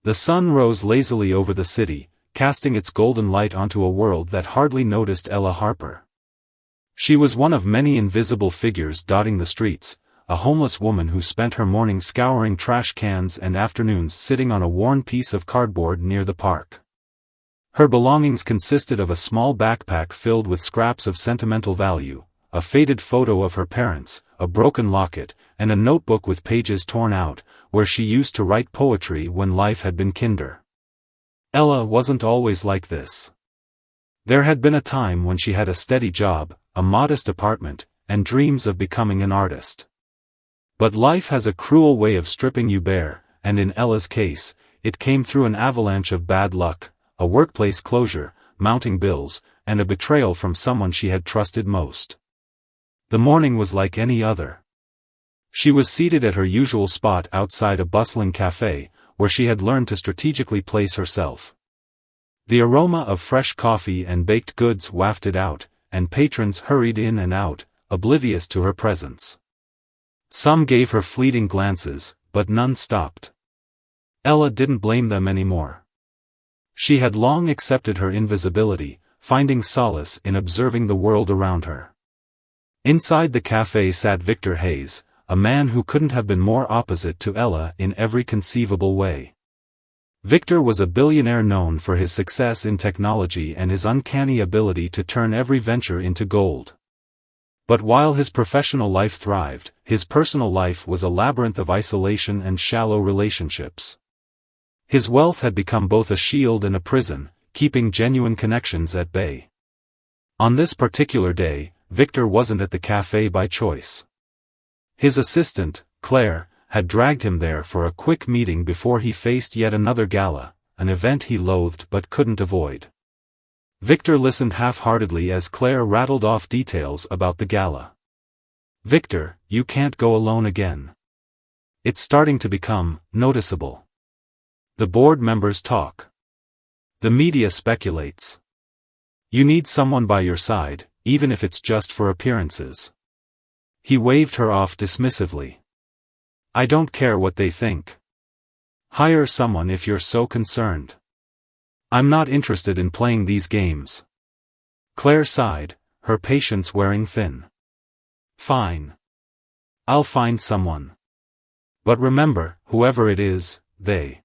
The sun rose lazily over the city, casting its golden light onto a world that hardly noticed Ella Harper. She was one of many invisible figures dotting the streets, a homeless woman who spent her mornings scouring trash cans and afternoons sitting on a worn piece of cardboard near the park. Her belongings consisted of a small backpack filled with scraps of sentimental value, a faded photo of her parents, a broken locket, and a notebook with pages torn out, where she used to write poetry when life had been kinder. Ella wasn't always like this. There had been a time when she had a steady job, a modest apartment, and dreams of becoming an artist. But life has a cruel way of stripping you bare, and in Ella's case, it came through an avalanche of bad luck, a workplace closure, mounting bills, and a betrayal from someone she had trusted most. The morning was like any other. She was seated at her usual spot outside a bustling cafe, where she had learned to strategically place herself. The aroma of fresh coffee and baked goods wafted out, and patrons hurried in and out, oblivious to her presence. Some gave her fleeting glances, but none stopped. Ella didn't blame them anymore. She had long accepted her invisibility, finding solace in observing the world around her. Inside the cafe sat Victor Hayes, a man who couldn't have been more opposite to Ella in every conceivable way. Victor was a billionaire known for his success in technology and his uncanny ability to turn every venture into gold. But while his professional life thrived, his personal life was a labyrinth of isolation and shallow relationships. His wealth had become both a shield and a prison, keeping genuine connections at bay. On this particular day, Victor wasn't at the cafe by choice. His assistant, Claire, had dragged him there for a quick meeting before he faced yet another gala, an event he loathed but couldn't avoid. Victor listened half-heartedly as Claire rattled off details about the gala. "Victor, you can't go alone again. It's starting to become noticeable. The board members talk. The media speculates. You need someone by your side, even if it's just for appearances." He waved her off dismissively. "I don't care what they think. Hire someone if you're so concerned. I'm not interested in playing these games." Claire sighed, her patience wearing thin. "Fine. I'll find someone. But remember, whoever it is, they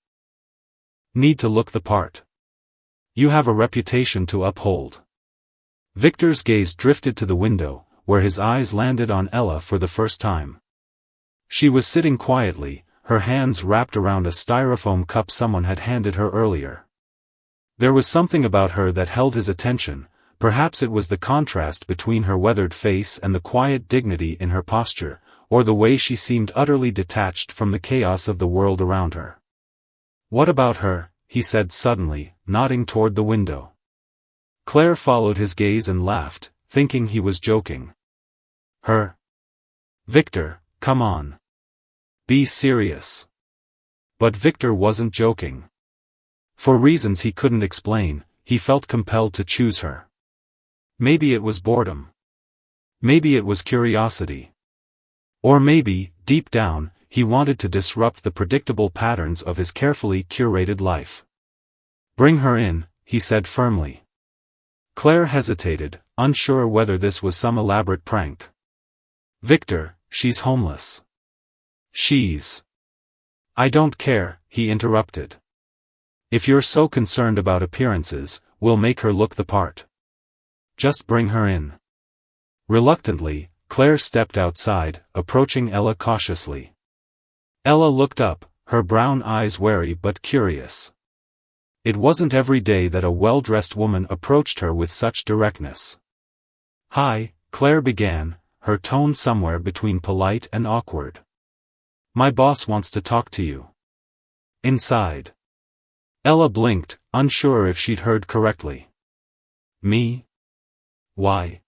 need to look the part. You have a reputation to uphold." Victor's gaze drifted to the window, where his eyes landed on Ella for the first time. She was sitting quietly, her hands wrapped around a styrofoam cup someone had handed her earlier. There was something about her that held his attention, perhaps it was the contrast between her weathered face and the quiet dignity in her posture, or the way she seemed utterly detached from the chaos of the world around her. "What about her?" he said suddenly, nodding toward the window. Claire followed his gaze and laughed, thinking he was joking. "Her? Victor, come on. Be serious." But Victor wasn't joking. For reasons he couldn't explain, he felt compelled to choose her. Maybe it was boredom. Maybe it was curiosity. Or maybe, deep down, he wanted to disrupt the predictable patterns of his carefully curated life. "Bring her in," he said firmly. Claire hesitated, unsure whether this was some elaborate prank. "Victor, she's homeless." "She's—" "I don't care," he interrupted. "If you're so concerned about appearances, we'll make her look the part. Just bring her in." Reluctantly, Claire stepped outside, approaching Ella cautiously. Ella looked up, her brown eyes wary but curious. It wasn't every day that a well-dressed woman approached her with such directness. "Hi," Claire began, her tone somewhere between polite and awkward. "My boss wants to talk to you. Inside." Ella blinked, unsure if she'd heard correctly. "Me? Why?"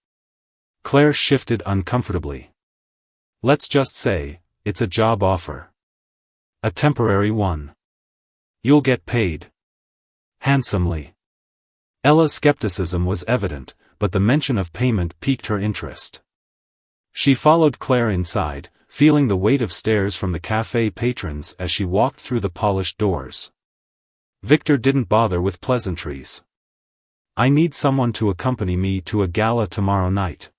Claire shifted uncomfortably. "Let's just say, it's a job offer. A temporary one. You'll get paid handsomely." Ella's skepticism was evident, but the mention of payment piqued her interest. She followed Claire inside, feeling the weight of stares from the cafe patrons as she walked through the polished doors. Victor didn't bother with pleasantries. I need someone to accompany me to a gala tomorrow night.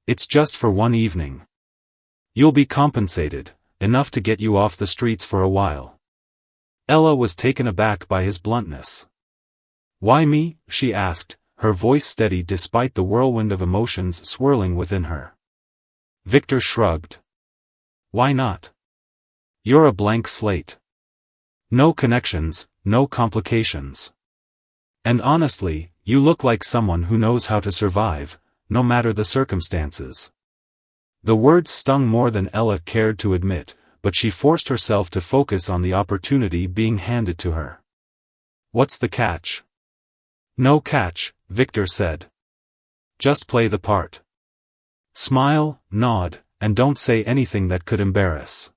It's just for one evening. You'll be compensated, enough to get you off the streets for a while. Ella was taken aback by his bluntness. Why me? She asked, her voice steady despite the whirlwind of emotions swirling within her. Victor shrugged. Why not? You're a blank slate. No connections, no complications. And honestly, you look like someone who knows how to survive, no matter the circumstances. The words stung more than Ella cared to admit, but she forced herself to focus on the opportunity being handed to her. What's the catch? No catch, Victor said. Just play the part. Smile, nod, and don't say anything that could embarrass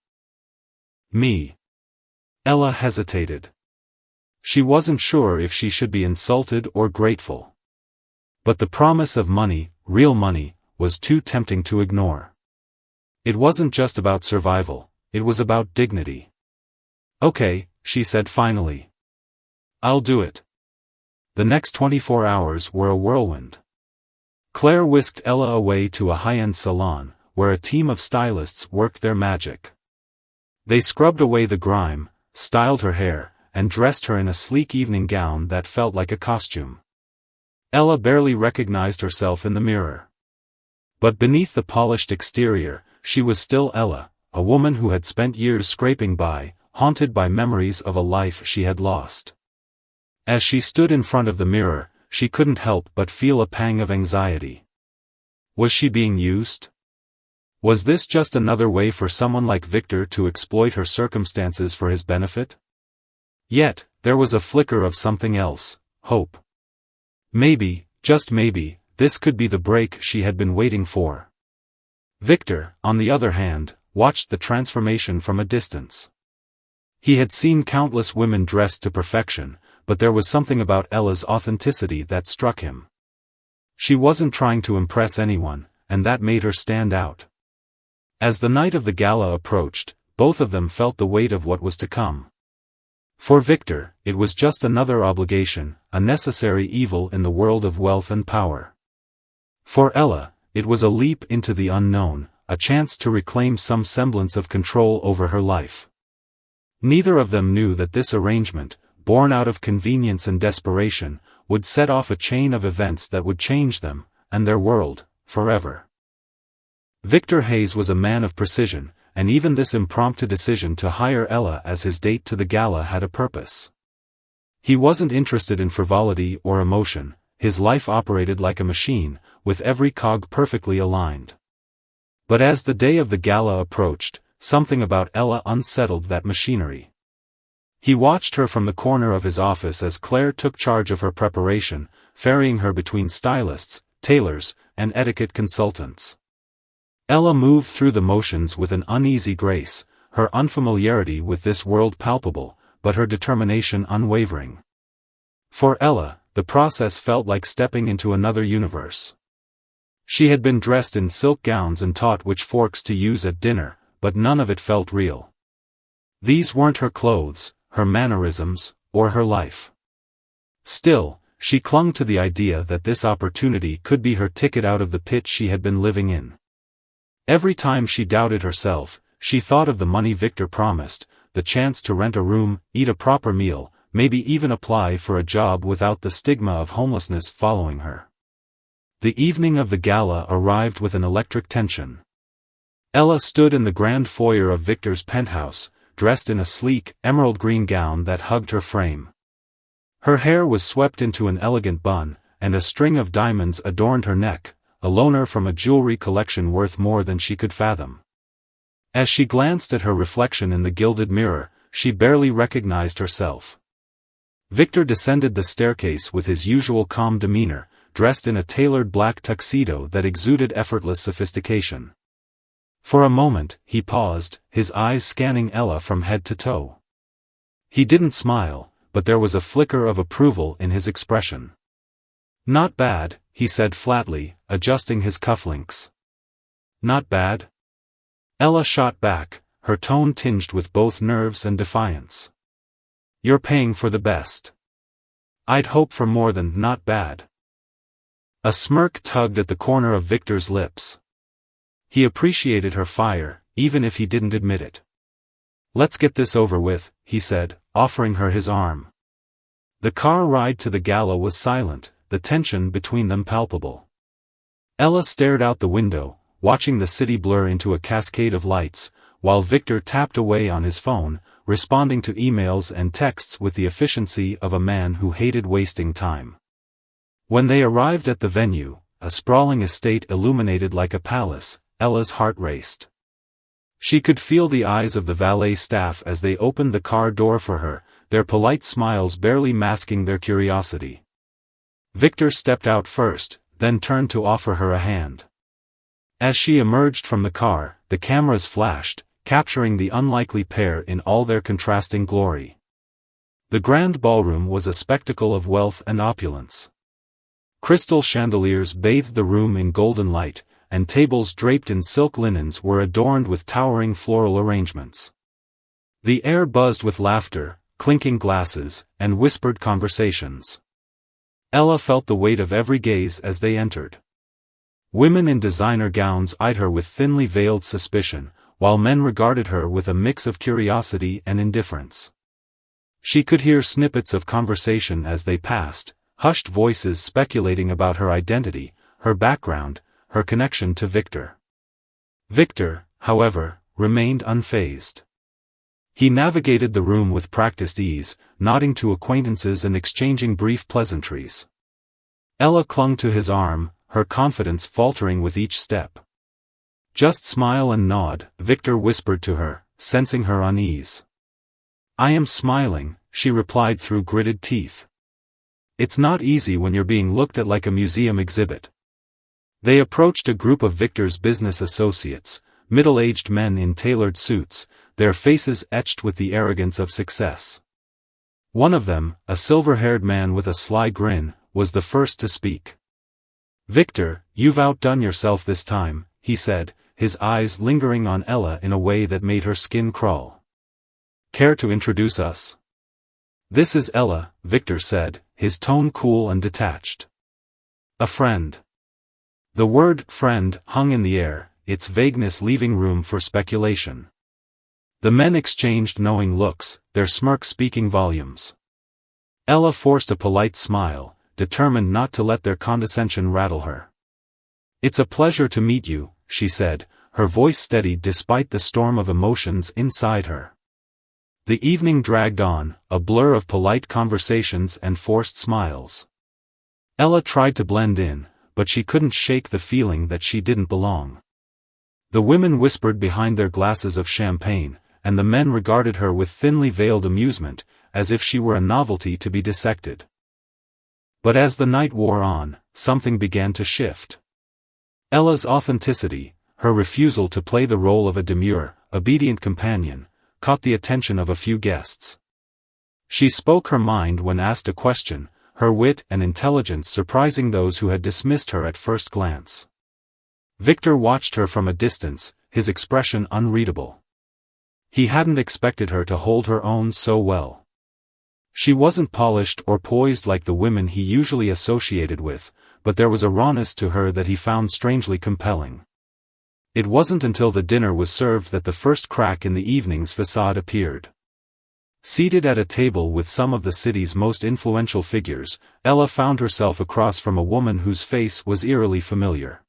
me. Ella hesitated. She wasn't sure if she should be insulted or grateful. But the promise of money, real money, was too tempting to ignore. It wasn't just about survival, it was about dignity. Okay, she said finally. I'll do it. The next 24 hours were a whirlwind. Claire whisked Ella away to a high-end salon, where a team of stylists worked their magic. They scrubbed away the grime, styled her hair, and dressed her in a sleek evening gown that felt like a costume. Ella barely recognized herself in the mirror. But beneath the polished exterior, she was still Ella, a woman who had spent years scraping by, haunted by memories of a life she had lost. As she stood in front of the mirror, she couldn't help but feel a pang of anxiety. Was she being used? Was this just another way for someone like Victor to exploit her circumstances for his benefit? Yet, there was a flicker of something else, hope. Maybe, just maybe, this could be the break she had been waiting for. Victor, on the other hand, watched the transformation from a distance. He had seen countless women dressed to perfection, but there was something about Ella's authenticity that struck him. She wasn't trying to impress anyone, and that made her stand out. As the night of the gala approached, both of them felt the weight of what was to come. For Victor, it was just another obligation, a necessary evil in the world of wealth and power. For Ella, it was a leap into the unknown, a chance to reclaim some semblance of control over her life. Neither of them knew that this arrangement, born out of convenience and desperation, would set off a chain of events that would change them, and their world, forever. Victor Hayes was a man of precision, and even this impromptu decision to hire Ella as his date to the gala had a purpose. He wasn't interested in frivolity or emotion, his life operated like a machine, with every cog perfectly aligned. But as the day of the gala approached, something about Ella unsettled that machinery. He watched her from the corner of his office as Claire took charge of her preparation, ferrying her between stylists, tailors, and etiquette consultants. Ella moved through the motions with an uneasy grace, her unfamiliarity with this world palpable, but her determination unwavering. For Ella, the process felt like stepping into another universe. She had been dressed in silk gowns and taught which forks to use at dinner, but none of it felt real. These weren't her clothes, her mannerisms, or her life. Still, she clung to the idea that this opportunity could be her ticket out of the pit she had been living in. Every time she doubted herself, she thought of the money Victor promised, the chance to rent a room, eat a proper meal, maybe even apply for a job without the stigma of homelessness following her. The evening of the gala arrived with an electric tension. Ella stood in the grand foyer of Victor's penthouse, dressed in a sleek, emerald green gown that hugged her frame. Her hair was swept into an elegant bun, and a string of diamonds adorned her neck, a loaner from a jewelry collection worth more than she could fathom. As she glanced at her reflection in the gilded mirror, she barely recognized herself. Victor descended the staircase with his usual calm demeanor, dressed in a tailored black tuxedo that exuded effortless sophistication. For a moment, he paused, his eyes scanning Ella from head to toe. He didn't smile, but there was a flicker of approval in his expression. "Not bad," he said flatly, adjusting his cufflinks. "Not bad?" Ella shot back, her tone tinged with both nerves and defiance. You're paying for the best. I'd hope for more than not bad. A smirk tugged at the corner of Victor's lips. He appreciated her fire, even if he didn't admit it. Let's get this over with, he said, offering her his arm. The car ride to the gala was silent, the tension between them palpable. Ella stared out the window, watching the city blur into a cascade of lights, while Victor tapped away on his phone, responding to emails and texts with the efficiency of a man who hated wasting time. When they arrived at the venue, a sprawling estate illuminated like a palace, Ella's heart raced. She could feel the eyes of the valet staff as they opened the car door for her, their polite smiles barely masking their curiosity. Victor stepped out first, then turned to offer her a hand. As she emerged from the car, the cameras flashed, capturing the unlikely pair in all their contrasting glory. The grand ballroom was a spectacle of wealth and opulence. Crystal chandeliers bathed the room in golden light, and tables draped in silk linens were adorned with towering floral arrangements. The air buzzed with laughter, clinking glasses, and whispered conversations. Ella felt the weight of every gaze as they entered. Women in designer gowns eyed her with thinly veiled suspicion, while men regarded her with a mix of curiosity and indifference. She could hear snippets of conversation as they passed, hushed voices speculating about her identity, her background, her connection to Victor. Victor, however, remained unfazed. He navigated the room with practiced ease, nodding to acquaintances and exchanging brief pleasantries. Ella clung to his arm, her confidence faltering with each step. Just smile and nod, Victor whispered to her, sensing her unease. I am smiling, she replied through gritted teeth. It's not easy when you're being looked at like a museum exhibit. They approached a group of Victor's business associates, middle-aged men in tailored suits, their faces etched with the arrogance of success. One of them, a silver-haired man with a sly grin, was the first to speak. Victor, you've outdone yourself this time, he said, his eyes lingering on Ella in a way that made her skin crawl. Care to introduce us? This is Ella, Victor said, his tone cool and detached. A friend. The word friend hung in the air, its vagueness leaving room for speculation. The men exchanged knowing looks, their smirk speaking volumes. Ella forced a polite smile, determined not to let their condescension rattle her. It's a pleasure to meet you, she said, her voice steady despite the storm of emotions inside her. The evening dragged on, a blur of polite conversations and forced smiles. Ella tried to blend in, but she couldn't shake the feeling that she didn't belong. The women whispered behind their glasses of champagne, and the men regarded her with thinly veiled amusement, as if she were a novelty to be dissected. But as the night wore on, something began to shift. Ella's authenticity, her refusal to play the role of a demure, obedient companion, caught the attention of a few guests. She spoke her mind when asked a question, her wit and intelligence surprising those who had dismissed her at first glance. Victor watched her from a distance, his expression unreadable. He hadn't expected her to hold her own so well. She wasn't polished or poised like the women he usually associated with, but there was a rawness to her that he found strangely compelling. It wasn't until the dinner was served that the first crack in the evening's facade appeared. Seated at a table with some of the city's most influential figures, Ella found herself across from a woman whose face was eerily familiar.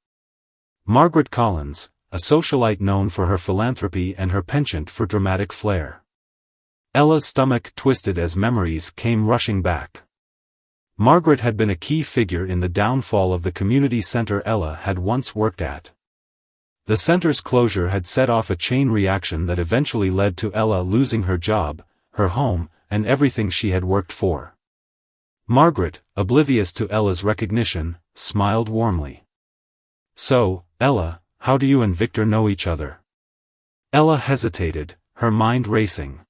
Margaret Collins, a socialite known for her philanthropy and her penchant for dramatic flair. Ella's stomach twisted as memories came rushing back. Margaret had been a key figure in the downfall of the community center Ella had once worked at. The center's closure had set off a chain reaction that eventually led to Ella losing her job, her home, and everything she had worked for. Margaret, oblivious to Ella's recognition, smiled warmly. So, Ella, how do you and Victor know each other? Ella hesitated, her mind racing.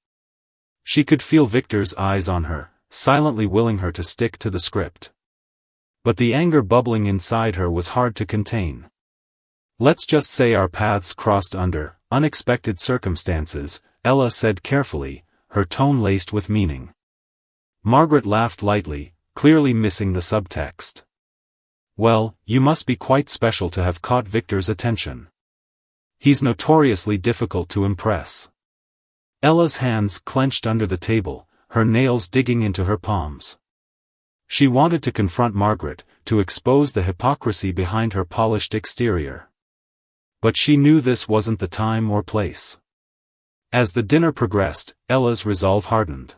She could feel Victor's eyes on her, silently willing her to stick to the script. But the anger bubbling inside her was hard to contain. Let's just say our paths crossed under unexpected circumstances, Ella said carefully, her tone laced with meaning. Margaret laughed lightly, clearly missing the subtext. Well, you must be quite special to have caught Victor's attention. He's notoriously difficult to impress. Ella's hands clenched under the table, her nails digging into her palms. She wanted to confront Margaret, to expose the hypocrisy behind her polished exterior. But she knew this wasn't the time or place. As the dinner progressed, Ella's resolve hardened.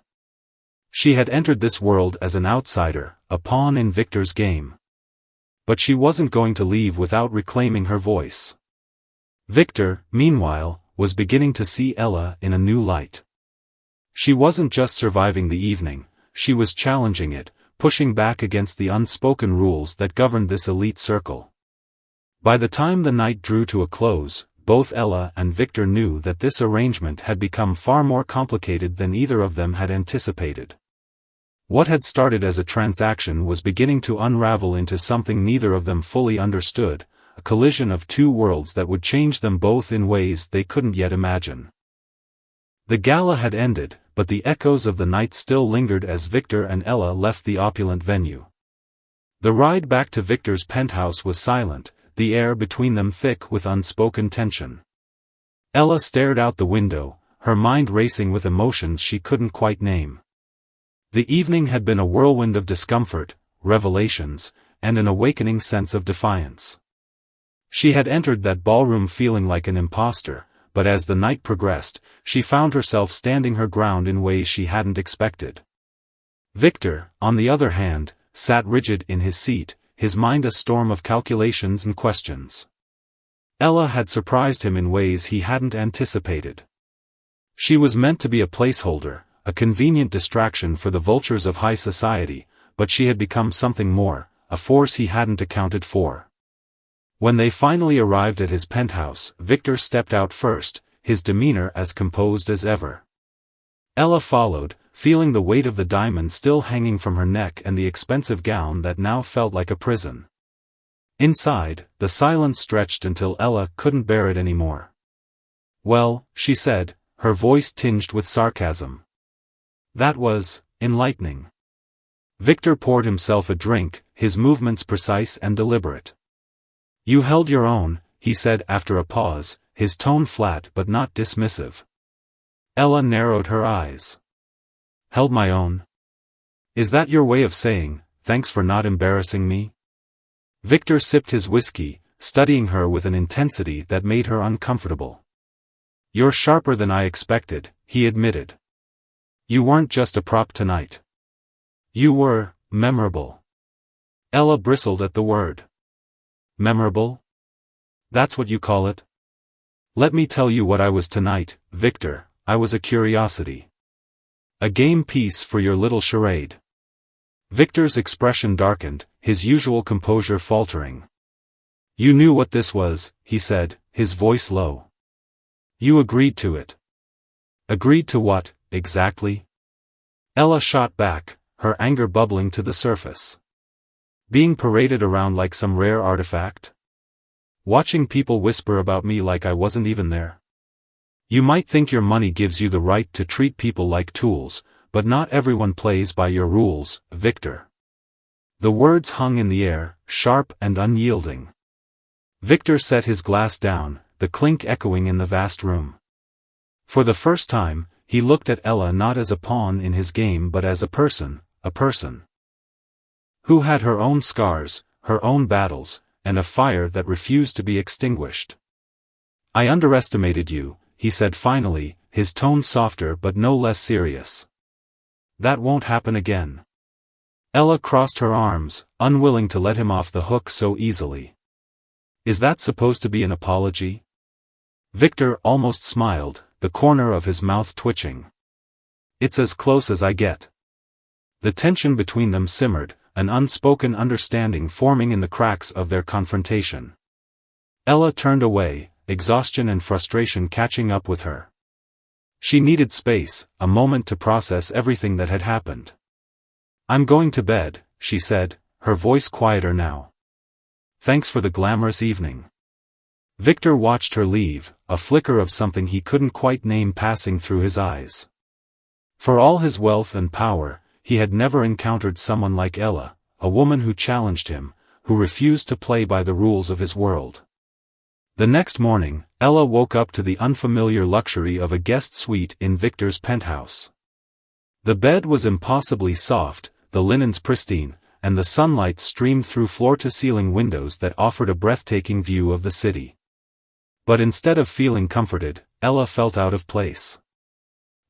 She had entered this world as an outsider, a pawn in Victor's game. But she wasn't going to leave without reclaiming her voice. Victor, meanwhile, was beginning to see Ella in a new light. She wasn't just surviving the evening, she was challenging it, pushing back against the unspoken rules that governed this elite circle. By the time the night drew to a close, both Ella and Victor knew that this arrangement had become far more complicated than either of them had anticipated. What had started as a transaction was beginning to unravel into something neither of them fully understood, a collision of two worlds that would change them both in ways they couldn't yet imagine. The gala had ended, but the echoes of the night still lingered as Victor and Ella left the opulent venue. The ride back to Victor's penthouse was silent, the air between them thick with unspoken tension. Ella stared out the window, her mind racing with emotions she couldn't quite name. The evening had been a whirlwind of discomfort, revelations, and an awakening sense of defiance. She had entered that ballroom feeling like an imposter, but as the night progressed, she found herself standing her ground in ways she hadn't expected. Victor, on the other hand, sat rigid in his seat, his mind a storm of calculations and questions. Ella had surprised him in ways he hadn't anticipated. She was meant to be a placeholder, a convenient distraction for the vultures of high society, but she had become something more, a force he hadn't accounted for. When they finally arrived at his penthouse, Victor stepped out first, his demeanor as composed as ever. Ella followed, feeling the weight of the diamond still hanging from her neck and the expensive gown that now felt like a prison. Inside, the silence stretched until Ella couldn't bear it anymore. "Well," she said, her voice tinged with sarcasm. "That was enlightening." Victor poured himself a drink, his movements precise and deliberate. "You held your own," he said after a pause, his tone flat but not dismissive. Ella narrowed her eyes. "Held my own? Is that your way of saying, thanks for not embarrassing me?" Victor sipped his whiskey, studying her with an intensity that made her uncomfortable. "You're sharper than I expected," he admitted. "You weren't just a prop tonight. You were memorable." Ella bristled at the word. "Memorable? That's what you call it? Let me tell you what I was tonight, Victor. I was a curiosity. A game piece for your little charade." Victor's expression darkened, his usual composure faltering. "You knew what this was," he said, his voice low. "You agreed to it." "Agreed to what, exactly?" Ella shot back, her anger bubbling to the surface. "Being paraded around like some rare artifact? Watching people whisper about me like I wasn't even there? You might think your money gives you the right to treat people like tools, but not everyone plays by your rules, Victor." The words hung in the air, sharp and unyielding. Victor set his glass down, the clink echoing in the vast room. For the first time, he looked at Ella not as a pawn in his game but as a person who had her own scars, her own battles, and a fire that refused to be extinguished. "I underestimated you," he said finally, his tone softer but no less serious. "That won't happen again." Ella crossed her arms, unwilling to let him off the hook so easily. "Is that supposed to be an apology?" Victor almost smiled, the corner of his mouth twitching. "It's as close as I get." The tension between them simmered, an unspoken understanding forming in the cracks of their confrontation. Ella turned away, exhaustion and frustration catching up with her. She needed space, a moment to process everything that had happened. "I'm going to bed," she said, her voice quieter now. "Thanks for the glamorous evening." Victor watched her leave, a flicker of something he couldn't quite name passing through his eyes. For all his wealth and power, he had never encountered someone like Ella, a woman who challenged him, who refused to play by the rules of his world. The next morning, Ella woke up to the unfamiliar luxury of a guest suite in Victor's penthouse. The bed was impossibly soft, the linens pristine, and the sunlight streamed through floor-to-ceiling windows that offered a breathtaking view of the city. But instead of feeling comforted, Ella felt out of place.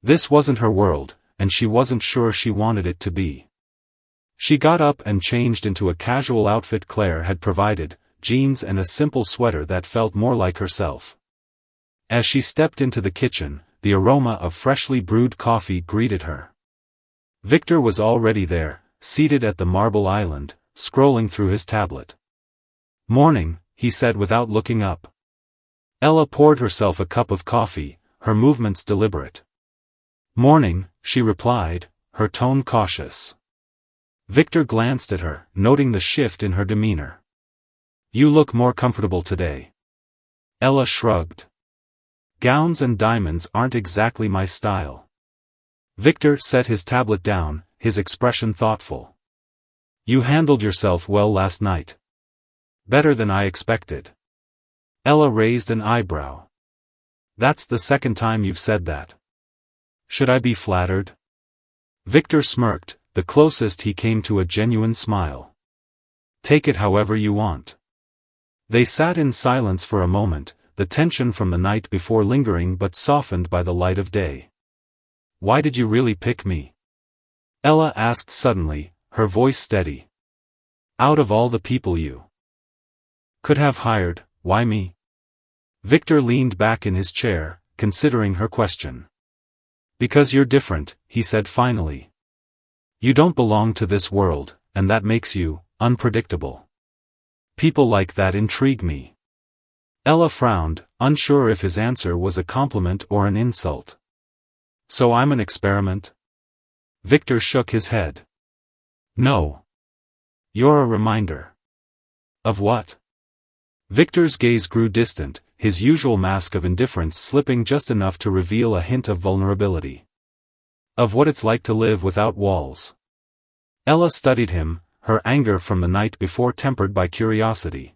This wasn't her world, and she wasn't sure she wanted it to be. She got up and changed into a casual outfit Claire had provided, jeans and a simple sweater that felt more like herself. As she stepped into the kitchen, the aroma of freshly brewed coffee greeted her. Victor was already there, seated at the marble island, scrolling through his tablet. "Morning," he said without looking up. Ella poured herself a cup of coffee, her movements deliberate. "Morning," she replied, her tone cautious. Victor glanced at her, noting the shift in her demeanor. "You look more comfortable today." Ella shrugged. "Gowns and diamonds aren't exactly my style." Victor set his tablet down, his expression thoughtful. "You handled yourself well last night." "Better than I expected." Ella raised an eyebrow. "That's the second time you've said that. Should I be flattered?" Victor smirked, the closest he came to a genuine smile. "Take it however you want." They sat in silence for a moment, the tension from the night before lingering but softened by the light of day. "Why did you really pick me?" Ella asked suddenly, her voice steady. "Out of all the people you could have hired, why me?" Victor leaned back in his chair, considering her question. "Because you're different," he said finally. "You don't belong to this world, and that makes you unpredictable. People like that intrigue me." Ella frowned, unsure if his answer was a compliment or an insult. "So I'm an experiment?" Victor shook his head. "No. You're a reminder." "Of what?" Victor's gaze grew distant, his usual mask of indifference slipping just enough to reveal a hint of vulnerability. "Of what it's like to live without walls." Ella studied him, her anger from the night before tempered by curiosity.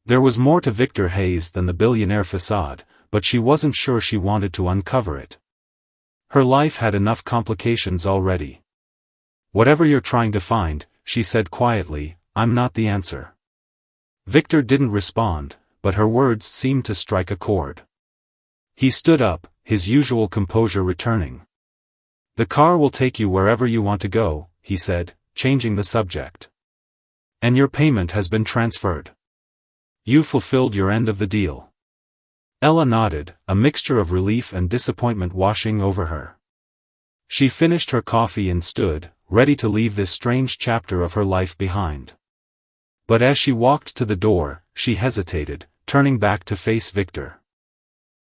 There was more to Victor Hayes than the billionaire facade, but she wasn't sure she wanted to uncover it. Her life had enough complications already. "Whatever you're trying to find," she said quietly, "I'm not the answer." Victor didn't respond, but her words seemed to strike a chord. He stood up, his usual composure returning. "The car will take you wherever you want to go," he said, changing the subject. "And your payment has been transferred. You fulfilled your end of the deal." Ella nodded, a mixture of relief and disappointment washing over her. She finished her coffee and stood, ready to leave this strange chapter of her life behind. But as she walked to the door, she hesitated, turning back to face Victor.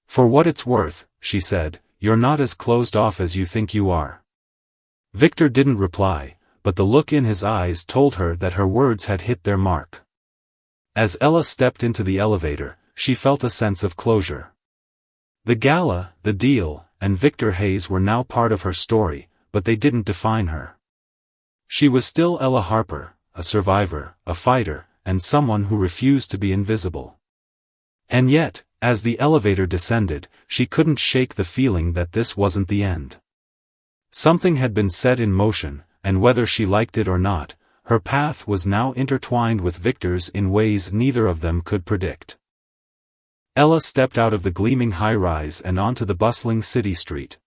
"For what it's worth," she said, "you're not as closed off as you think you are." Victor didn't reply, but the look in his eyes told her that her words had hit their mark. As Ella stepped into the elevator, she felt a sense of closure. The gala, the deal, and Victor Hayes were now part of her story, but they didn't define her. She was still Ella Harper, a survivor, a fighter, and someone who refused to be invisible. And yet, as the elevator descended, she couldn't shake the feeling that this wasn't the end. Something had been set in motion, and whether she liked it or not, her path was now intertwined with Victor's in ways neither of them could predict. Ella stepped out of the gleaming high-rise and onto the bustling city street.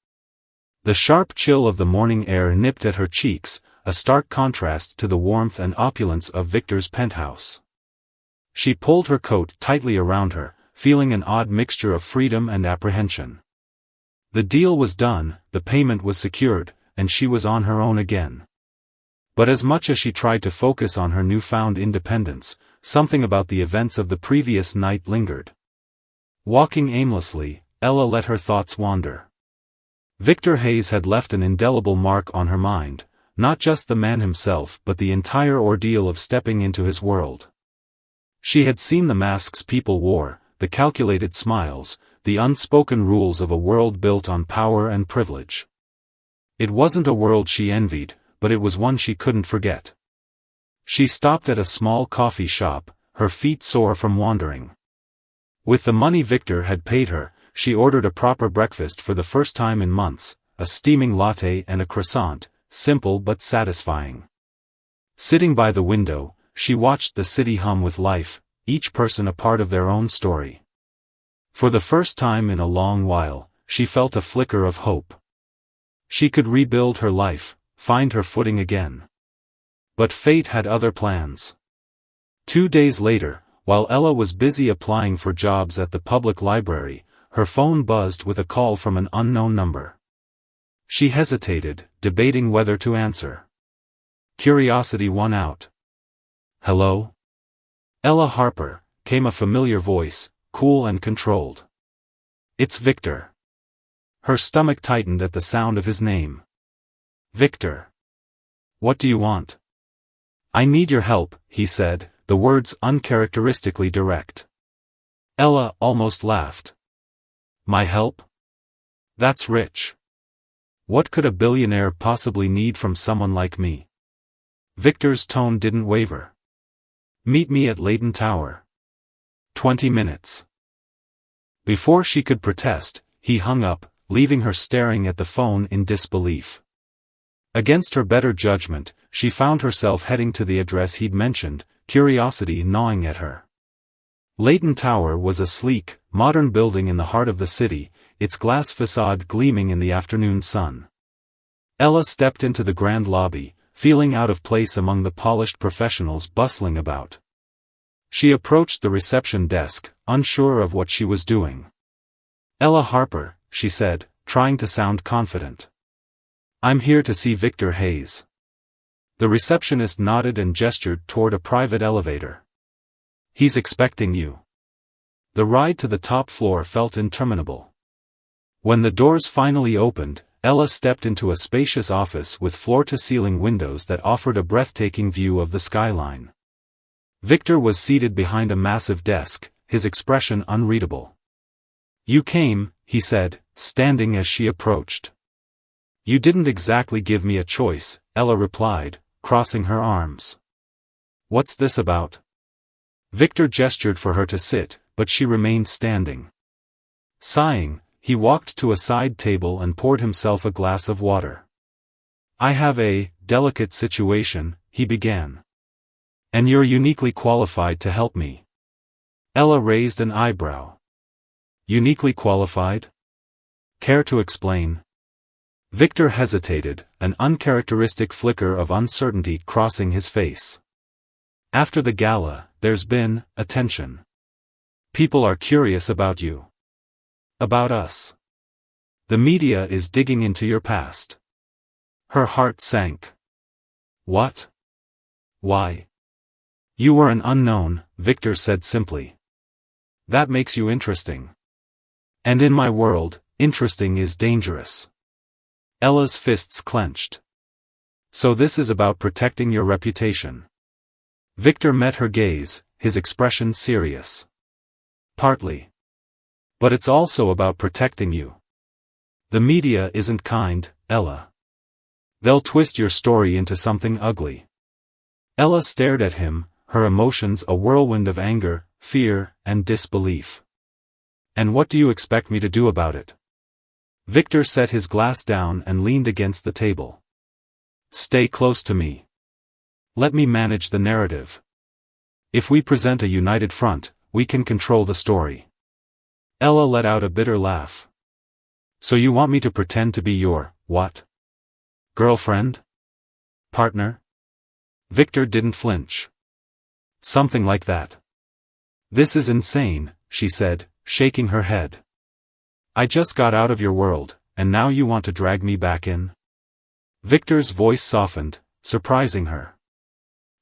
The sharp chill of the morning air nipped at her cheeks, a stark contrast to the warmth and opulence of Victor's penthouse. She pulled her coat tightly around her, feeling an odd mixture of freedom and apprehension. The deal was done, the payment was secured, and she was on her own again. But as much as she tried to focus on her newfound independence, something about the events of the previous night lingered. Walking aimlessly, Ella let her thoughts wander. Victor Hayes had left an indelible mark on her mind, not just the man himself but the entire ordeal of stepping into his world. She had seen the masks people wore, the calculated smiles, the unspoken rules of a world built on power and privilege. It wasn't a world she envied, but it was one she couldn't forget. She stopped at a small coffee shop, her feet sore from wandering. With the money Victor had paid her, she ordered a proper breakfast for the first time in months, a steaming latte and a croissant, simple but satisfying. Sitting by the window, she watched the city hum with life, each person a part of their own story. For the first time in a long while, she felt a flicker of hope. She could rebuild her life, find her footing again. But fate had other plans. 2 days later, while Ella was busy applying for jobs at the public library, her phone buzzed with a call from an unknown number. She hesitated, debating whether to answer. Curiosity won out. "Hello?" "Ella Harper," came a familiar voice, cool and controlled. "It's Victor." Her stomach tightened at the sound of his name. "Victor. What do you want?" "I need your help," he said, the words uncharacteristically direct. Ella almost laughed. "My help? That's rich. What could a billionaire possibly need from someone like me?" Victor's tone didn't waver. "Meet me at Leighton Tower. 20 minutes. Before she could protest, he hung up, leaving her staring at the phone in disbelief. Against her better judgment, she found herself heading to the address he'd mentioned, curiosity gnawing at her. Leighton Tower was a sleek, modern building in the heart of the city, its glass facade gleaming in the afternoon sun. Ella stepped into the grand lobby, feeling out of place among the polished professionals bustling about. She approached the reception desk, unsure of what she was doing. "Ella Harper," she said, trying to sound confident. "I'm here to see Victor Hayes." The receptionist nodded and gestured toward a private elevator. "He's expecting you." The ride to the top floor felt interminable. When the doors finally opened, Ella stepped into a spacious office with floor-to-ceiling windows that offered a breathtaking view of the skyline. Victor was seated behind a massive desk, his expression unreadable. "You came," he said, standing as she approached. "You didn't exactly give me a choice," Ella replied, crossing her arms. "What's this about?" Victor gestured for her to sit, but she remained standing. Sighing, he walked to a side table and poured himself a glass of water. "I have a delicate situation," he began. "And you're uniquely qualified to help me." Ella raised an eyebrow. "Uniquely qualified? Care to explain?" Victor hesitated, an uncharacteristic flicker of uncertainty crossing his face. "After the gala, there's been attention. People are curious about you. About us. The media is digging into your past." Her heart sank. "What? Why?" "You were an unknown," Victor said simply. "That makes you interesting. And in my world, interesting is dangerous." Ella's fists clenched. "So this is about protecting your reputation?" Victor met her gaze, his expression serious. "Partly. But it's also about protecting you. The media isn't kind, Ella. They'll twist your story into something ugly." Ella stared at him, her emotions a whirlwind of anger, fear, and disbelief. "And what do you expect me to do about it?" Victor set his glass down and leaned against the table. "Stay close to me. Let me manage the narrative. If we present a united front, we can control the story." Ella let out a bitter laugh. "So you want me to pretend to be your, what? Girlfriend? Partner?" Victor didn't flinch. "Something like that." "This is insane," she said, shaking her head. "I just got out of your world, and now you want to drag me back in?" Victor's voice softened, surprising her.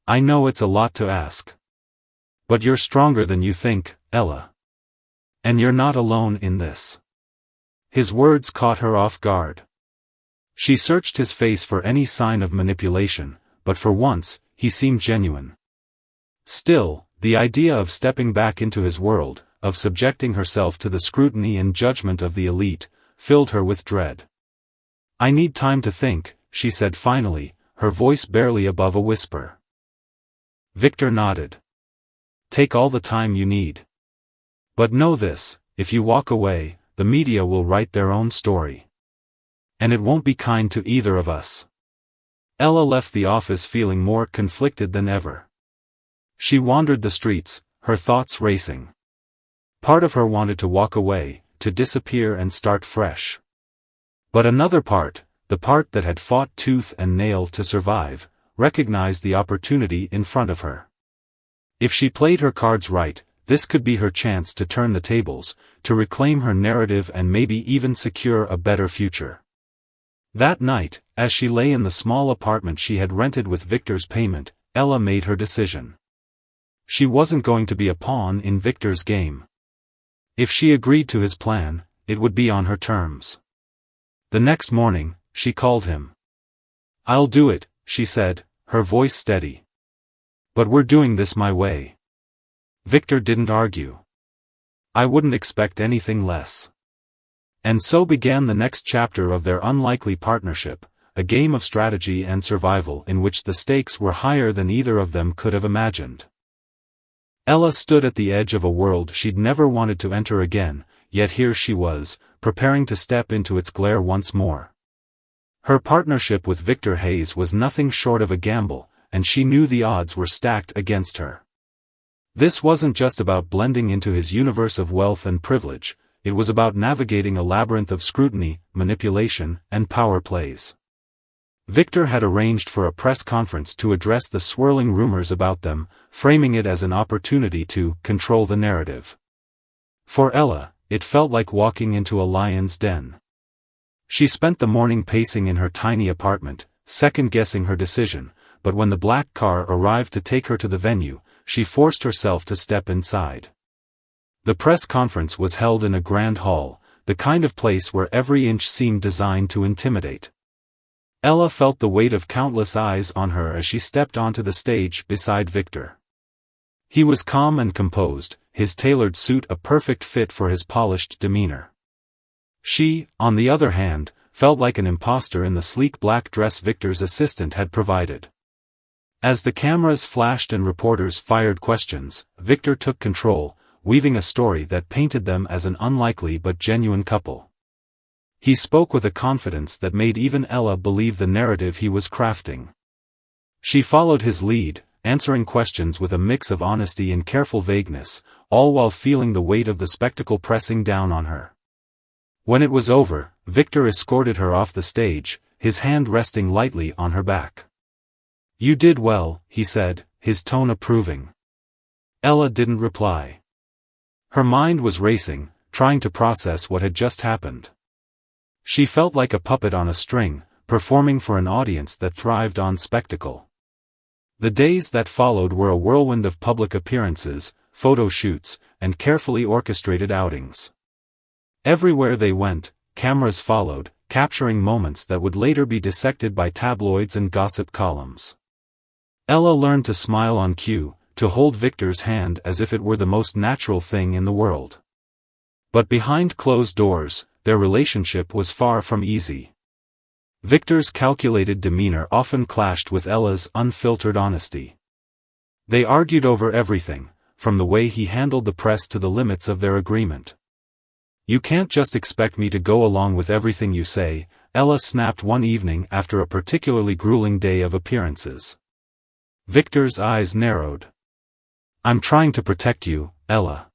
"I know it's a lot to ask. But you're stronger than you think, Ella. And you're not alone in this." His words caught her off guard. She searched his face for any sign of manipulation, but for once, he seemed genuine. Still, the idea of stepping back into his world, of subjecting herself to the scrutiny and judgment of the elite, filled her with dread. "I need time to think," she said finally, her voice barely above a whisper. Victor nodded. Take all the time you need. But know this, if you walk away, the media will write their own story. And it won't be kind to either of us. Ella left the office feeling more conflicted than ever. She wandered the streets, her thoughts racing. Part of her wanted to walk away, to disappear and start fresh. But another part, the part that had fought tooth and nail to survive, recognized the opportunity in front of her. If she played her cards right, this could be her chance to turn the tables, to reclaim her narrative and maybe even secure a better future. That night, as she lay in the small apartment she had rented with Victor's payment, Ella made her decision. She wasn't going to be a pawn in Victor's game. If she agreed to his plan, it would be on her terms. The next morning, she called him. I'll do it, she said, her voice steady. But we're doing this my way. Victor didn't argue. I wouldn't expect anything less. And so began the next chapter of their unlikely partnership, a game of strategy and survival in which the stakes were higher than either of them could have imagined. Ella stood at the edge of a world she'd never wanted to enter again, yet here she was, preparing to step into its glare once more. Her partnership with Victor Hayes was nothing short of a gamble, and she knew the odds were stacked against her. This wasn't just about blending into his universe of wealth and privilege, it was about navigating a labyrinth of scrutiny, manipulation, and power plays. Victor had arranged for a press conference to address the swirling rumors about them, framing it as an opportunity to control the narrative. For Ella, it felt like walking into a lion's den. She spent the morning pacing in her tiny apartment, second-guessing her decision, but when the black car arrived to take her to the venue, she forced herself to step inside. The press conference was held in a grand hall, the kind of place where every inch seemed designed to intimidate. Ella felt the weight of countless eyes on her as she stepped onto the stage beside Victor. He was calm and composed, his tailored suit a perfect fit for his polished demeanor. She, on the other hand, felt like an imposter in the sleek black dress Victor's assistant had provided. As the cameras flashed and reporters fired questions, Victor took control, weaving a story that painted them as an unlikely but genuine couple. He spoke with a confidence that made even Ella believe the narrative he was crafting. She followed his lead, answering questions with a mix of honesty and careful vagueness, all while feeling the weight of the spectacle pressing down on her. When it was over, Victor escorted her off the stage, his hand resting lightly on her back. "You did well," he said, his tone approving. Ella didn't reply. Her mind was racing, trying to process what had just happened. She felt like a puppet on a string, performing for an audience that thrived on spectacle. The days that followed were a whirlwind of public appearances, photo shoots, and carefully orchestrated outings. Everywhere they went, cameras followed, capturing moments that would later be dissected by tabloids and gossip columns. Ella learned to smile on cue, to hold Victor's hand as if it were the most natural thing in the world. But behind closed doors, their relationship was far from easy. Victor's calculated demeanor often clashed with Ella's unfiltered honesty. They argued over everything, from the way he handled the press to the limits of their agreement. "You can't just expect me to go along with everything you say," Ella snapped one evening after a particularly grueling day of appearances. Victor's eyes narrowed. "I'm trying to protect you, Ella.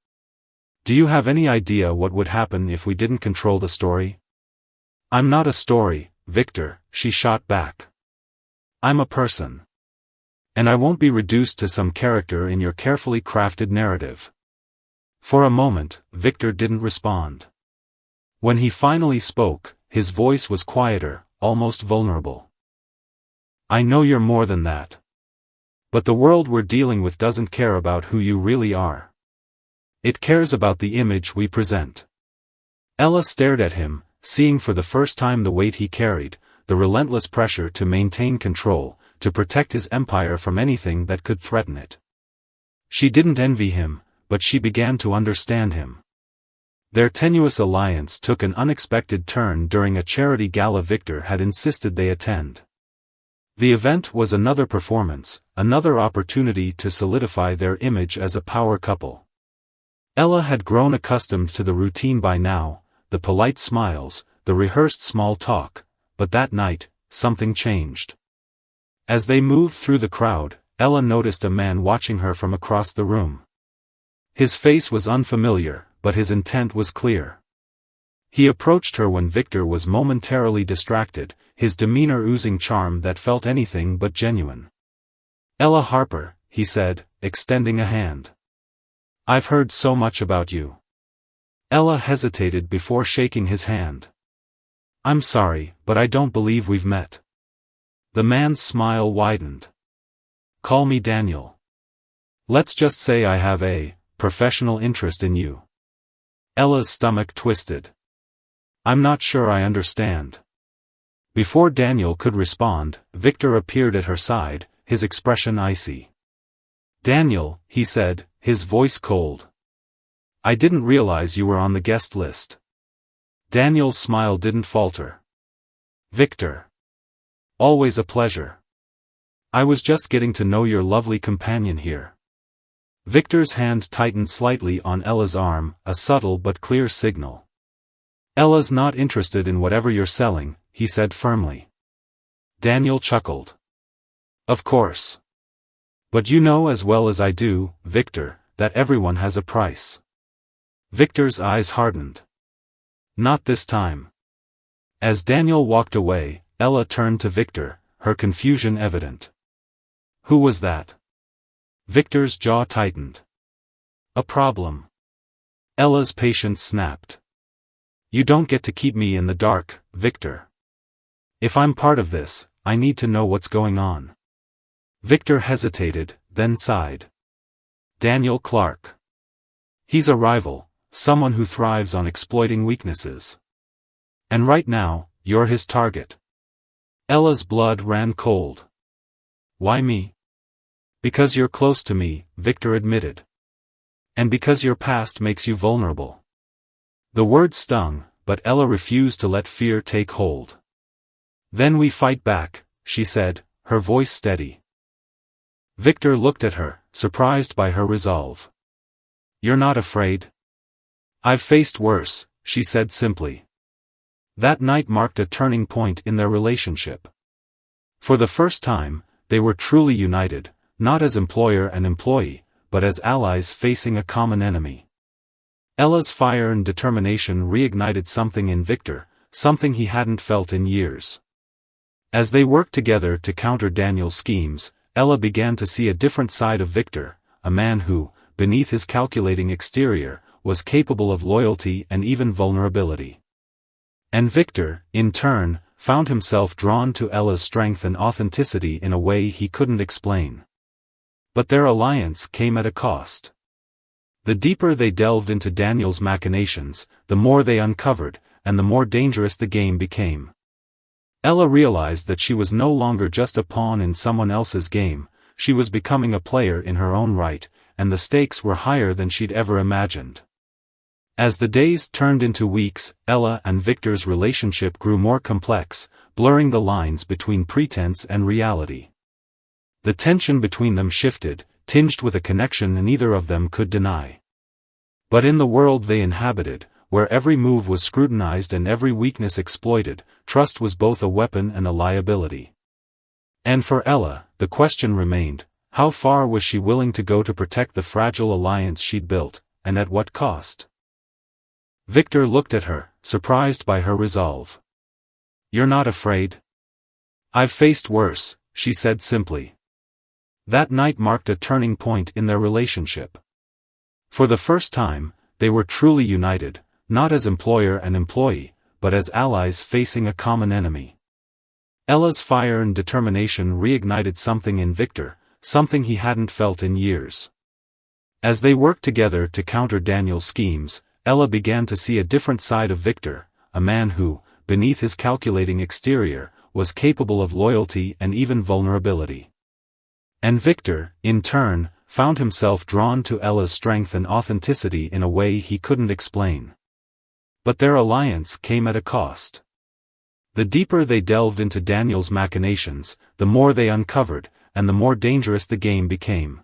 Do you have any idea what would happen if we didn't control the story?" "I'm not a story, Victor," she shot back. "I'm a person. And I won't be reduced to some character in your carefully crafted narrative." For a moment, Victor didn't respond. When he finally spoke, his voice was quieter, almost vulnerable. "I know you're more than that. But the world we're dealing with doesn't care about who you really are. It cares about the image we present." Ella stared at him, seeing for the first time the weight he carried, the relentless pressure to maintain control, to protect his empire from anything that could threaten it. She didn't envy him, but she began to understand him. Their tenuous alliance took an unexpected turn during a charity gala Victor had insisted they attend. The event was another performance, another opportunity to solidify their image as a power couple. Ella had grown accustomed to the routine by now, the polite smiles, the rehearsed small talk, but that night, something changed. As they moved through the crowd, Ella noticed a man watching her from across the room. His face was unfamiliar, but his intent was clear. He approached her when Victor was momentarily distracted, his demeanor oozing charm that felt anything but genuine. "Ella Harper," he said, extending a hand. "I've heard so much about you." Ella hesitated before shaking his hand. "I'm sorry, but I don't believe we've met." The man's smile widened. "Call me Daniel. Let's just say I have a professional interest in you." Ella's stomach twisted. "I'm not sure I understand." Before Daniel could respond, Victor appeared at her side, his expression icy. "Daniel," he said, his voice cold. "I didn't realize you were on the guest list." Daniel's smile didn't falter. "Victor. Always a pleasure. I was just getting to know your lovely companion here." Victor's hand tightened slightly on Ella's arm, a subtle but clear signal. "Ella's not interested in whatever you're selling," he said firmly. Daniel chuckled. "Of course. But you know as well as I do, Victor, that everyone has a price." Victor's eyes hardened. "Not this time." As Daniel walked away, Ella turned to Victor, her confusion evident. "Who was that?" Victor's jaw tightened. "A problem." Ella's patience snapped. "You don't get to keep me in the dark, Victor. If I'm part of this, I need to know what's going on." Victor hesitated, then sighed. "Daniel Clark. He's a rival, someone who thrives on exploiting weaknesses. And right now, you're his target." Ella's blood ran cold. "Why me?" "Because you're close to me," Victor admitted. "And because your past makes you vulnerable." The word stung, but Ella refused to let fear take hold. "Then we fight back," she said, her voice steady. Victor looked at her, surprised by her resolve. "You're not afraid?" "I've faced worse," she said simply. That night marked a turning point in their relationship. For the first time, they were truly united, not as employer and employee, but as allies facing a common enemy. Ella's fire and determination reignited something in Victor, something he hadn't felt in years. As they worked together to counter Daniel's schemes, Ella began to see a different side of Victor, a man who, beneath his calculating exterior, was capable of loyalty and even vulnerability. And Victor, in turn, found himself drawn to Ella's strength and authenticity in a way he couldn't explain. But their alliance came at a cost. The deeper they delved into Daniel's machinations, the more they uncovered, and the more dangerous the game became. Ella realized that she was no longer just a pawn in someone else's game, she was becoming a player in her own right, and the stakes were higher than she'd ever imagined. As the days turned into weeks, Ella and Victor's relationship grew more complex, blurring the lines between pretense and reality. The tension between them shifted, tinged with a connection neither of them could deny. But in the world they inhabited, where every move was scrutinized and every weakness exploited, trust was both a weapon and a liability. And for Ella, the question remained, how far was she willing to go to protect the fragile alliance she'd built, and at what cost? Victor looked at her, surprised by her resolve. "You're not afraid?" "I've faced worse," she said simply. That night marked a turning point in their relationship. For the first time, they were truly united, not as employer and employee, but as allies facing a common enemy. Ella's fire and determination reignited something in Victor, something he hadn't felt in years. As they worked together to counter Daniel's schemes, Ella began to see a different side of Victor, a man who, beneath his calculating exterior, was capable of loyalty and even vulnerability. And Victor, in turn, found himself drawn to Ella's strength and authenticity in a way he couldn't explain. But their alliance came at a cost. The deeper they delved into Daniel's machinations, the more they uncovered, and the more dangerous the game became.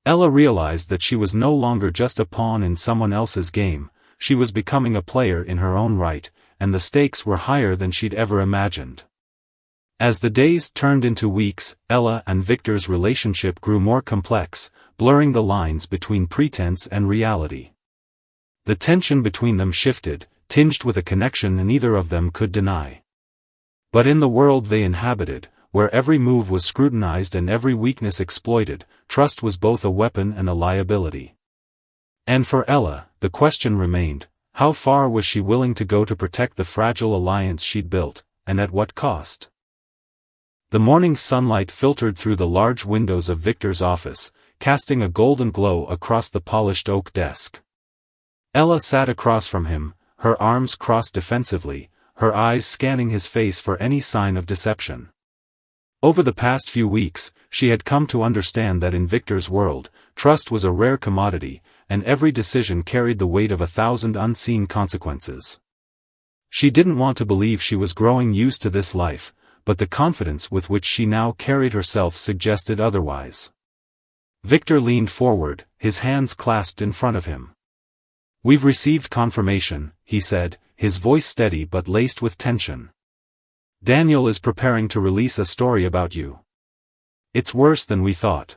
Ella realized that she was no longer just a pawn in someone else's game, she was becoming a player in her own right, and the stakes were higher than she'd ever imagined. As the days turned into weeks, Ella and Victor's relationship grew more complex, blurring the lines between pretense and reality. The tension between them shifted, tinged with a connection neither of them could deny. But in the world they inhabited, where every move was scrutinized and every weakness exploited, trust was both a weapon and a liability. And for Ella, the question remained, how far was she willing to go to protect the fragile alliance she'd built, and at what cost? The morning sunlight filtered through the large windows of Victor's office, casting a golden glow across the polished oak desk. Ella sat across from him, her arms crossed defensively, her eyes scanning his face for any sign of deception. Over the past few weeks, she had come to understand that in Victor's world, trust was a rare commodity, and every decision carried the weight of 1,000 unseen consequences. She didn't want to believe she was growing used to this life, but the confidence with which she now carried herself suggested otherwise. Victor leaned forward, his hands clasped in front of him. "We've received confirmation," he said, his voice steady but laced with tension. "Daniel is preparing to release a story about you. It's worse than we thought."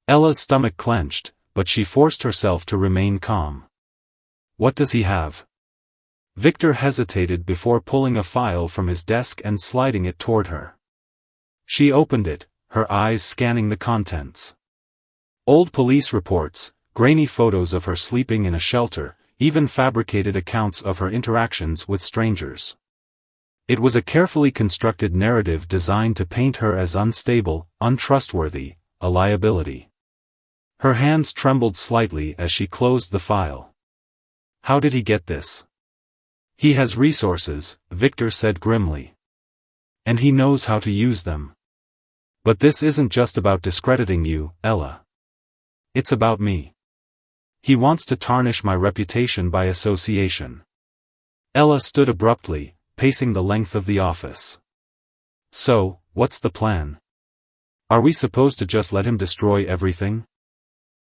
Ella's stomach clenched, but she forced herself to remain calm. "What does he have?" Victor hesitated before pulling a file from his desk and sliding it toward her. She opened it, her eyes scanning the contents. Old police reports, grainy photos of her sleeping in a shelter, even fabricated accounts of her interactions with strangers. It was a carefully constructed narrative designed to paint her as unstable, untrustworthy, a liability. Her hands trembled slightly as she closed the file. "How did he get this?" "He has resources," Victor said grimly. "And he knows how to use them. But this isn't just about discrediting you, Ella. It's about me. He wants to tarnish my reputation by association." Ella stood abruptly, pacing the length of the office. "So, what's the plan? Are we supposed to just let him destroy everything?"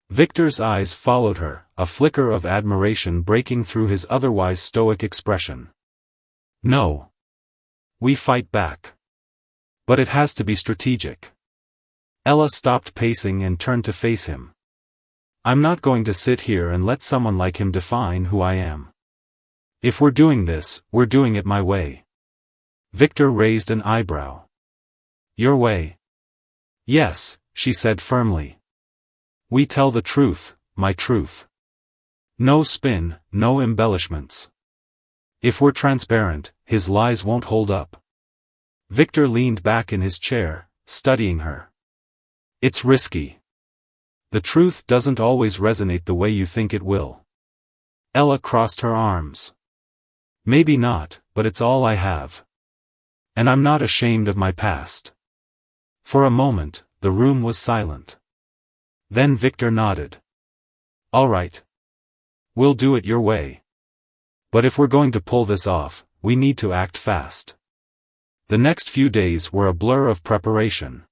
Victor's eyes followed her, a flicker of admiration breaking through his otherwise stoic expression. "No. We fight back. But it has to be strategic." Ella stopped pacing and turned to face him. "I'm not going to sit here and let someone like him define who I am. If we're doing this, we're doing it my way." Victor raised an eyebrow. "Your way?" "Yes," she said firmly. "We tell the truth, my truth. No spin, no embellishments. If we're transparent, his lies won't hold up." Victor leaned back in his chair, studying her. "It's risky. The truth doesn't always resonate the way you think it will." Ella crossed her arms. "Maybe not, but it's all I have. And I'm not ashamed of my past." For a moment, the room was silent. Then Victor nodded. "All right. We'll do it your way. But if we're going to pull this off, we need to act fast." The next few days were a blur of preparation.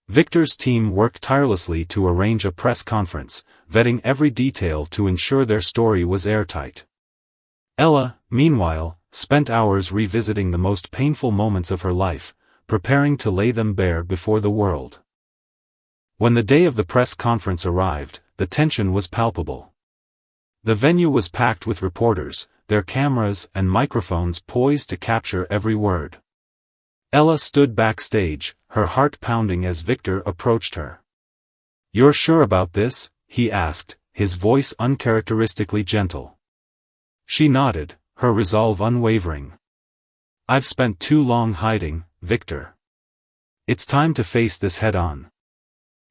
Victor's team worked tirelessly to arrange a press conference, vetting every detail to ensure their story was airtight. Ella, meanwhile, spent hours revisiting the most painful moments of her life, preparing to lay them bare before the world. When the day of the press conference arrived, the tension was palpable. The venue was packed with reporters, their cameras and microphones poised to capture every word. Ella stood backstage, her heart pounding as Victor approached her. "You're sure about this?" he asked, his voice uncharacteristically gentle. She nodded, her resolve unwavering. "I've spent too long hiding, Victor. It's time to face this head-on."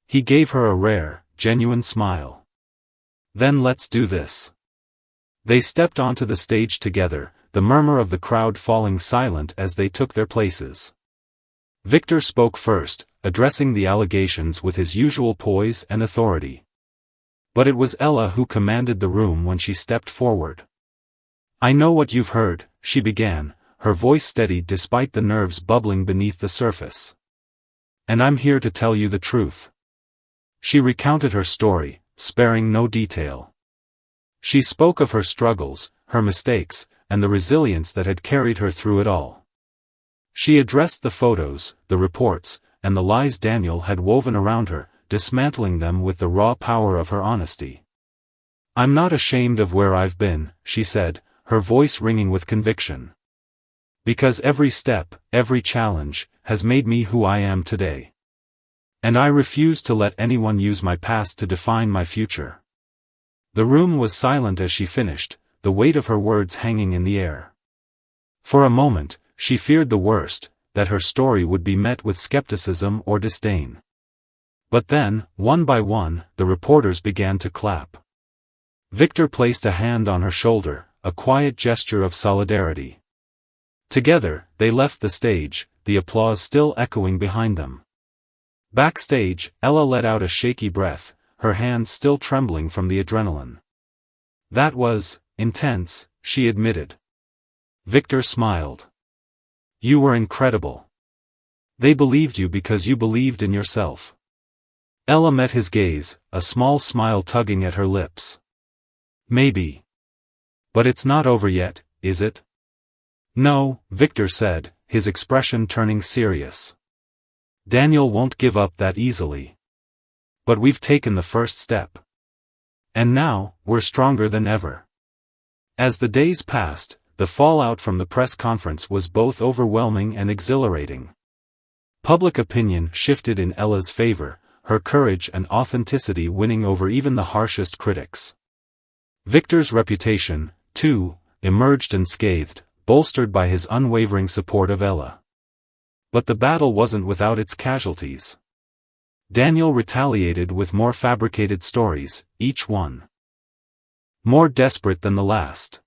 He gave her a rare, genuine smile. "Then let's do this." They stepped onto the stage together, the murmur of the crowd falling silent as they took their places. Victor spoke first, addressing the allegations with his usual poise and authority. But it was Ella who commanded the room when she stepped forward. "I know what you've heard," she began, her voice steadied despite the nerves bubbling beneath the surface. "And I'm here to tell you the truth." She recounted her story, sparing no detail. She spoke of her struggles, her mistakes, and the resilience that had carried her through it all. She addressed the photos, the reports, and the lies Daniel had woven around her, dismantling them with the raw power of her honesty. "I'm not ashamed of where I've been," she said, her voice ringing with conviction. "Because every step, every challenge, has made me who I am today. And I refuse to let anyone use my past to define my future." The room was silent as she finished, the weight of her words hanging in the air. For a moment, she feared the worst, that her story would be met with skepticism or disdain. But then, one by one, the reporters began to clap. Victor placed a hand on her shoulder, a quiet gesture of solidarity. Together, they left the stage, the applause still echoing behind them. Backstage, Ella let out a shaky breath, her hands still trembling from the adrenaline. "That was intense," she admitted. Victor smiled. "You were incredible. They believed you because you believed in yourself." Ella met his gaze, a small smile tugging at her lips. "Maybe. But it's not over yet, is it?" "No," Victor said, his expression turning serious. "Daniel won't give up that easily. But we've taken the first step. And now, we're stronger than ever." As the days passed, the fallout from the press conference was both overwhelming and exhilarating. Public opinion shifted in Ella's favor, her courage and authenticity winning over even the harshest critics. Victor's reputation, too, emerged unscathed, bolstered by his unwavering support of Ella. But the battle wasn't without its casualties. Daniel retaliated with more fabricated stories, each one more desperate than the last.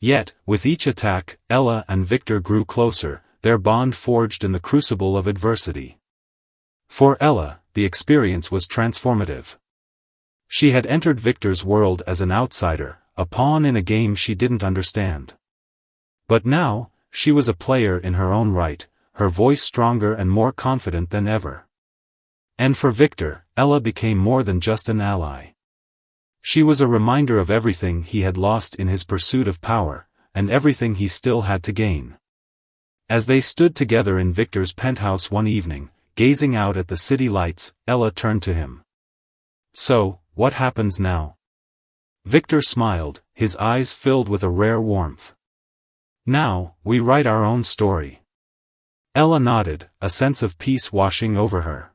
Yet, with each attack, Ella and Victor grew closer, their bond forged in the crucible of adversity. For Ella, the experience was transformative. She had entered Victor's world as an outsider, a pawn in a game she didn't understand. But now, she was a player in her own right, her voice stronger and more confident than ever. And for Victor, Ella became more than just an ally. She was a reminder of everything he had lost in his pursuit of power, and everything he still had to gain. As they stood together in Victor's penthouse one evening, gazing out at the city lights, Ella turned to him. "So, what happens now?" Victor smiled, his eyes filled with a rare warmth. "Now, we write our own story." Ella nodded, a sense of peace washing over her.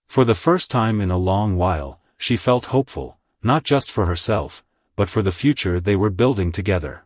For the first time in a long while, she felt hopeful, not just for herself, but for the future they were building together.